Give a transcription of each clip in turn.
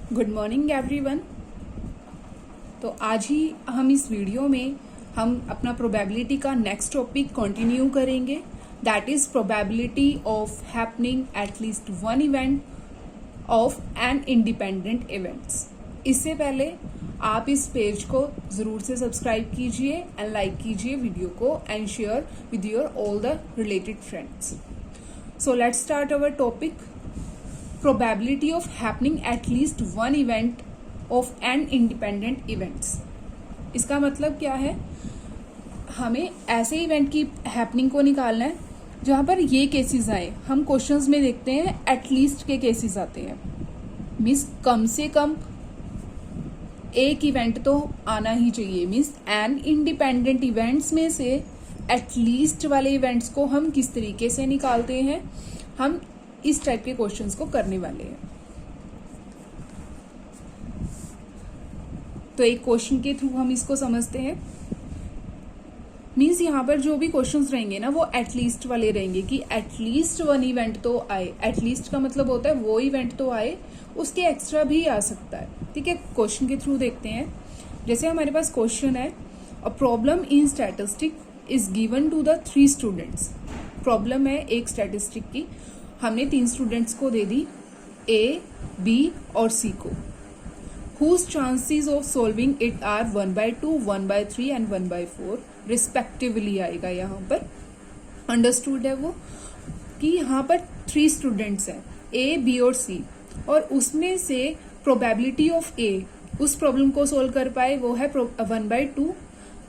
Good morning everyone. तो आज ही हम इस वीडियो में हम अपना प्रोबेबिलिटी का नेक्स्ट टॉपिक कंटिन्यू करेंगे, that is probability of happening at least one event of an independent events. इससे पहले आप इस पेज को जरूर से सब्सक्राइब कीजिए एंड लाइक कीजिए वीडियो को and share with your all the related friends. So let's start our topic, probability of happening at least one event of an independent events। इसका मतलब क्या है, हमें ऐसे इवेंट की हैपनिंग को निकालना है जहां पर ये केसेस आए। हम क्वेश्चंस में देखते हैं एटलीस्ट के केसेस आते हैं, मीन्स कम से कम एक इवेंट तो आना ही चाहिए। मीन्स एन इंडिपेंडेंट इवेंट्स में से एटलीस्ट वाले इवेंट्स को हम किस तरीके से निकालते हैं, हम इस टाइप के क्वेश्चंस को करने वाले हैं। तो एक क्वेश्चन के थ्रू हम इसको समझते हैं। मीन्स यहाँ पर जो भी क्वेश्चंस रहेंगे ना वो एटलीस्ट वाले रहेंगे कि एटलीस्ट वन इवेंट तो आए। एटलीस्ट का मतलब होता है वो इवेंट तो आए, उसके एक्स्ट्रा भी आ सकता है। ठीक है, क्वेश्चन के थ्रू देखते हैं। जैसे हमारे पास क्वेश्चन है, a problem in statistic is given to the 3 students. Problem है एक स्टैटिस्टिक की, हमने 3 स्टूडेंट्स को दे दी, ए, बी और सी को। Whose chances of solving it are 1/2, 1/3 and 1/4 respectively आएगा। यहाँ पर अंडरस्टूड है वो कि यहाँ पर 3 स्टूडेंट्स हैं, ए, बी और सी, और उसमें से प्रोबेबिलिटी ऑफ ए उस प्रॉब्लम को सोल्व कर पाए वो है 1/2,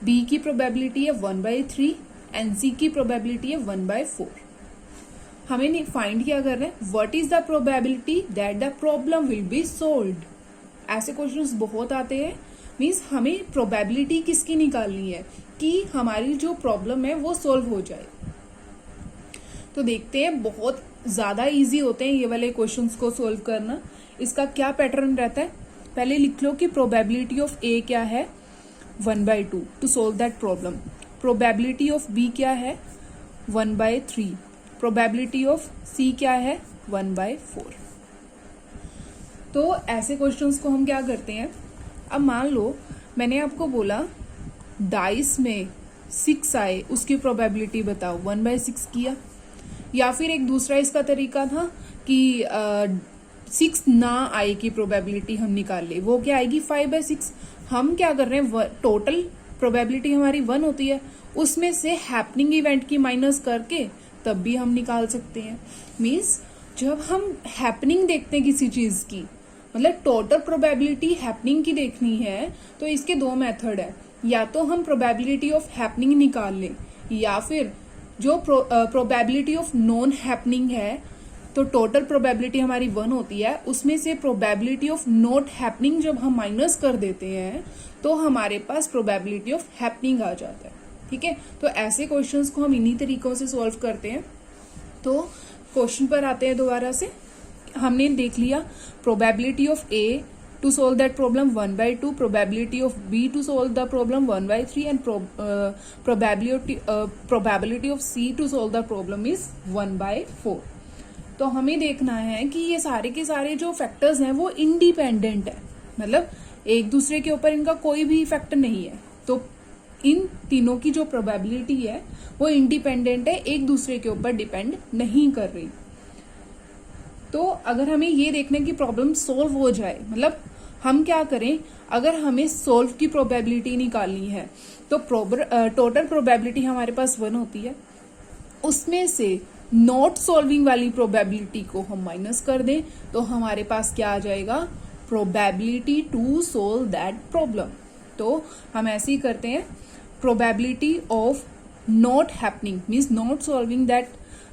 बी की प्रोबेबिलिटी है 1/3 एंड सी की प्रोबेबिलिटी है 1/4। हमें फाइंड क्या कर रहे हैं, what is the probability that the problem will be solved. ऐसे क्वेश्चंस बहुत आते हैं। मीन्स हमें प्रोबेबिलिटी किसकी निकालनी है कि हमारी जो प्रॉब्लम है वो सोल्व हो जाए। तो देखते हैं, बहुत ज्यादा इजी होते हैं ये वाले क्वेश्चंस को सोल्व करना। इसका क्या पैटर्न रहता है, पहले लिख लो कि प्रोबेबिलिटी ऑफ ए क्या है 1/2 to solve that problem. Probability of B क्या है 1/3। प्रोबेबिलिटी ऑफ सी क्या है 1/4। तो ऐसे क्वेश्चंस को हम क्या करते हैं, अब मान लो मैंने आपको बोला डाइस में 6 आए, उसकी प्रोबेबिलिटी बताओ, 1/6 किया। या फिर एक दूसरा इसका तरीका था कि 6 ना आए की प्रोबेबिलिटी हम निकाल ले, वो क्या आएगी 5/6। हम क्या कर रहे हैं, टोटल प्रोबेबिलिटी हमारी 1 होती है, उसमें से हैपनिंग इवेंट की माइनस करके तब भी हम निकाल सकते हैं। मीन्स जब हम हैपनिंग देखते हैं किसी चीज की, मतलब टोटल प्रोबेबिलिटी हैपनिंग की देखनी है, तो इसके 2 मेथड है। या तो हम प्रोबेबिलिटी ऑफ हैपनिंग निकाल लें, या फिर जो प्रोबेबिलिटी ऑफ नॉन हैपनिंग है, तो टोटल प्रोबेबिलिटी हमारी 1 होती है, उसमें से प्रोबेबिलिटी ऑफ नॉट हैपनिंग जब हम माइनस कर देते हैं तो हमारे पास प्रोबेबिलिटी ऑफ हैपनिंग आ जाता है। ठीक है, तो ऐसे क्वेश्चंस को हम इन्हीं तरीकों से सॉल्व करते हैं। तो क्वेश्चन पर आते हैं दोबारा से। हमने देख लिया probability of A to solve that problem 1/2, probability of B to solve the problem 1/3 and probability of C to solve the problem is 1/4। तो हमें देखना है कि ये सारे के सारे जो फैक्टर्स हैं वो इंडिपेंडेंट है, मतलब एक दूसरे के ऊपर इनका कोई भी इफेक्ट नहीं है। तो इन तीनों की जो प्रोबेबिलिटी है वो इंडिपेंडेंट है, एक दूसरे के ऊपर डिपेंड नहीं कर रही। तो अगर हमें ये देखने की प्रॉब्लम सोल्व हो जाए, मतलब हम क्या करें, अगर हमें सोल्व की प्रोबेबिलिटी निकालनी है तो टोटल प्रोबेबिलिटी हमारे पास 1 होती है, उसमें से नॉट सोल्विंग वाली प्रोबेबिलिटी को हम माइनस कर दें तो हमारे पास क्या आ जाएगा, probability to solve that problem. तो हम ऐसे ही करते हैं, probability of not happening means not solving that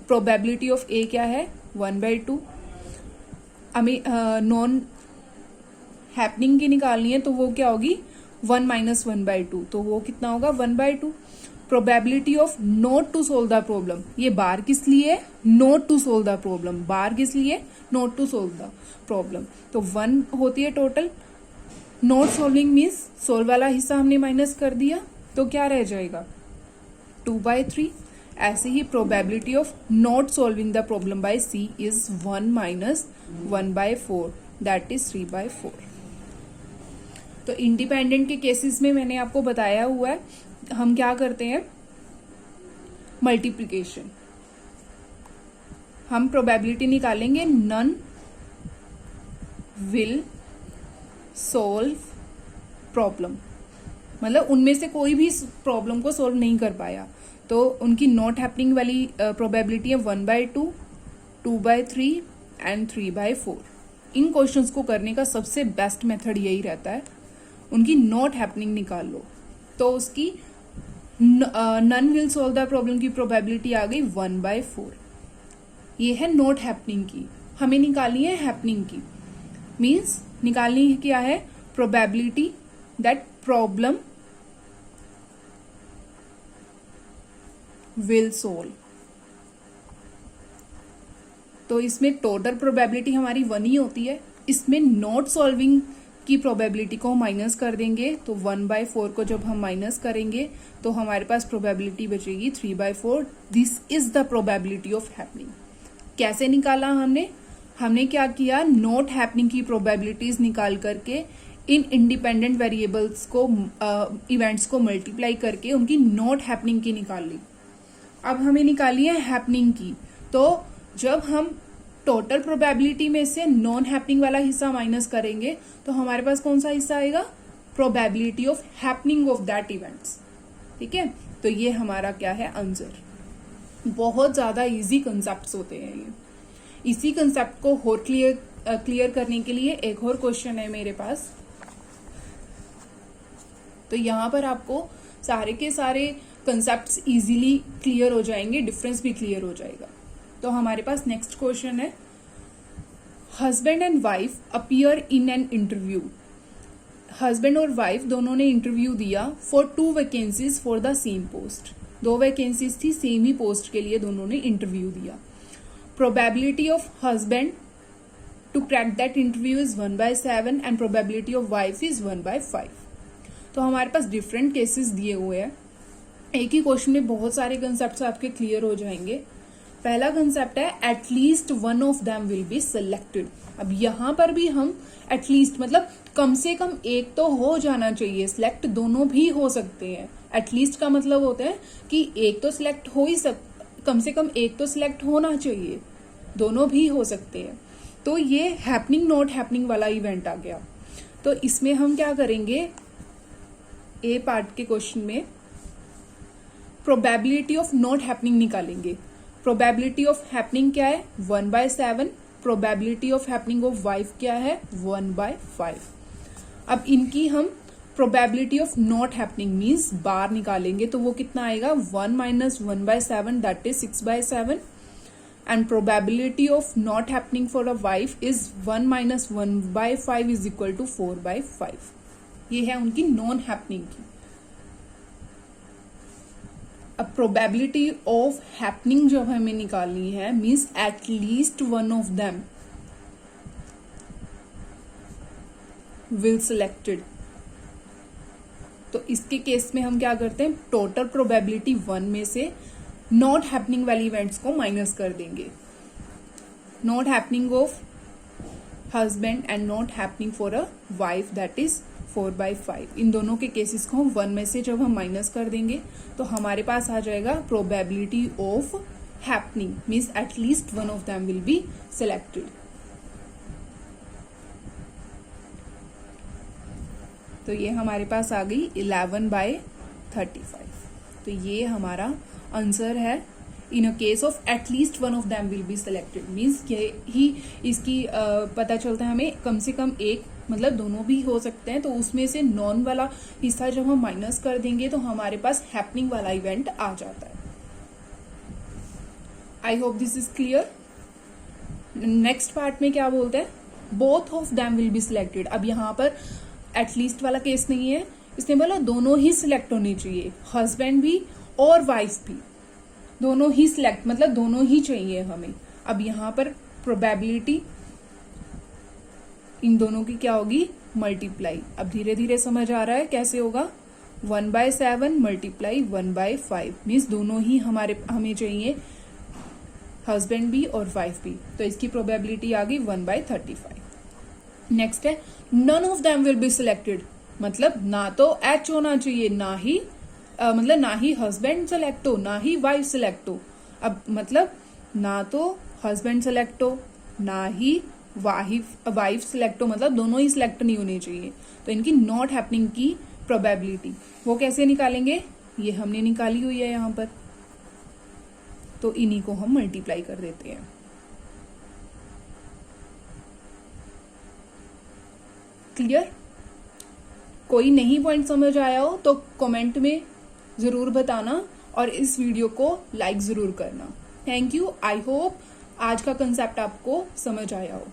probability of A क्या है 1/2। हमें नॉन हैपनिंग की निकालनी है तो वो क्या होगी 1 - 1/2, तो वो कितना होगा 1/2। Probability of not to solve the problem, ये बार किस लिए, not to solve the problem, bar किस लिए, not to solve the problem, तो 1 होती है total. Not solving means solve वाला हिस्सा हमने माइनस कर दिया, तो क्या रह जाएगा 2/3। ऐसे ही probability of not solving the problem by C is 1 - 1/4, that is 3/4। तो इंडिपेंडेंट के केसेस में मैंने आपको बताया हुआ है हम क्या करते हैं, मल्टीप्लिकेशन। हम प्रोबेबिलिटी निकालेंगे, नन विल सोल्व प्रॉब्लम, मतलब उनमें से कोई भी प्रॉब्लम को सोल्व नहीं कर पाया तो उनकी नॉट हैपनिंग वाली प्रोबेबिलिटी है 1/2, 2/3 एंड 3/4। इन क्वेश्चंस को करने का सबसे बेस्ट मेथड यही रहता है, उनकी नॉट हैपनिंग निकाल लो तो उसकी none will solve the problem की प्रोबेबिलिटी आ गई 1/4। ये है नॉट हैपनिंग की। हमें निकालनी है हैपनिंग की, मीन्स निकालनी है क्या है, probability that problem will solve. तो इसमें टोटल प्रोबेबिलिटी हमारी 1 ही होती है, इसमें नॉट सॉल्विंग की प्रोबेबिलिटी को माइनस कर देंगे तो 1/4 को जब हम माइनस करेंगे तो हमारे पास प्रोबेबिलिटी बचेगी 3/4। This is the probability of happening. कैसे निकाला हमने क्या किया, नॉट हैपनिंग की प्रोबेबिलिटीज निकाल करके इन इंडिपेंडेंट वेरिएबल्स को इवेंट्स को मल्टीप्लाई करके उनकी नॉट हैपनिंग की निकाल ली। अब हमें निकाली है हैपनिंग की, तो जब हम टोटल प्रोबेबिलिटी में से नॉन हैपनिंग वाला हिस्सा माइनस करेंगे तो हमारे पास कौन सा हिस्सा आएगा, probability of happening of that events. ठीक है, तो ये हमारा क्या है आंसर। बहुत ज्यादा इजी कंसेप्ट्स होते हैं ये। इसी कंसेप्ट को और क्लियर करने के लिए एक और क्वेश्चन है मेरे पास। तो यहां पर आपको सारे के सारे कंसेप्ट्स इजीली क्लियर हो जाएंगे, डिफरेंस भी क्लियर हो जाएगा। तो हमारे पास नेक्स्ट क्वेश्चन है, husband and wife appear in an interview. Husband और वाइफ दोनों ने इंटरव्यू दिया for 2 vacancies for the same post. 2 vacancies थी, सेम ही पोस्ट के लिए दोनों ने इंटरव्यू दिया। Probability of husband to crack that interview is 1/7 and probability of wife is 1/5। तो हमारे पास डिफरेंट केसेस दिए हुए हैं, एक ही क्वेश्चन में बहुत सारे कंसेप्ट आपके क्लियर हो जाएंगे। पहला कंसेप्ट है at least one of them will be selected. अब यहां पर भी हम एटलीस्ट मतलब कम से कम एक तो हो जाना चाहिए, सिलेक्ट दोनों भी हो सकते हैं। एटलीस्ट का मतलब होता है कि एक तो सिलेक्ट हो ही कम से कम एक तो सिलेक्ट होना चाहिए, दोनों भी हो सकते हैं। तो ये हैपनिंग नॉट हैपनिंग वाला इवेंट आ गया। तो इसमें हम क्या करेंगे, ए पार्ट के क्वेश्चन में प्रोबेबिलिटी ऑफ नॉट हैपनिंग निकालेंगे। प्रोबेबिलिटी ऑफ हैपनिंग क्या है, 1/7। Probability of happening of wife क्या है, 1/5। अब इनकी हम probability of not happening means bar निकालेंगे तो वो कितना आएगा, 1 - 1/7 that is 6/7। And probability of not happening for a wife is 1 - 1/5 is equal to 4/5। ये है उनकी नॉन हैपनिंग की। अब प्रोबेबिलिटी ऑफ हैपनिंग जब हमें निकालनी है means at least one of them will selected. तो इसके केस में हम क्या करते हैं, टोटल प्रोबेबिलिटी 1 में से नॉट हैपनिंग वाली इवेंट्स को माइनस कर देंगे। Not happening of husband and not happening for a wife that is 4/5। इन दोनों के केसेस को 1 में से जब हम माइनस कर देंगे तो हमारे पास आ जाएगा probability of happening means at least one of them will be selected. तो ये हमारे पास आ गई 11/35। तो ये हमारा आंसर है। In a case of at least one of them will be selected means ये ही इसकी पता चलता है हमें कम से कम एक, मतलब दोनों भी हो सकते हैं। तो उसमें से नॉन वाला हिस्सा जब हम माइनस कर देंगे तो हमारे पास हैपनिंग वाला इवेंट आ जाता है। I hope this is clear. Next part में क्या बोलते हैं, both of them will be selected. अब यहाँ पर एटलीस्ट वाला केस नहीं है, इसने बोला दोनों ही सिलेक्ट होनी चाहिए, हस्बैंड भी और वाइफ भी, दोनों ही सिलेक्ट मतलब दोनों ही चाहिए हमें। अब यहाँ पर प्रोबेबिलिटी इन दोनों की क्या होगी, मल्टीप्लाई। अब धीरे धीरे समझ आ रहा है कैसे होगा, 1/7 मल्टीप्लाई 1/5 मीन्स दोनों ही हमें चाहिए, हस्बैंड भी और वाइफ भी। तो इसकी प्रोबेबिलिटी आ गई 1/35। नेक्स्ट है none of them will be selected, मतलब ना तो एच होना चाहिए, ना ही हस्बैंड सेलेक्ट हो, ना ही वाइफ सेलेक्ट हो। अब मतलब ना तो हस्बैंड सेलेक्ट हो, ना ही वाइफ सेलेक्ट हो, मतलब दोनों ही सिलेक्ट नहीं होने चाहिए। तो इनकी नॉट हैपनिंग की प्रोबेबिलिटी वो कैसे निकालेंगे, ये हमने निकाली हुई है यहां पर, तो इन्हीं को हम मल्टीप्लाई कर देते हैं। क्लियर? कोई नहीं पॉइंट समझ आया हो तो कमेंट में जरूर बताना और इस वीडियो को लाइक जरूर करना। Thank you. आई होप आज का कंसेप्ट आपको समझ आया हो।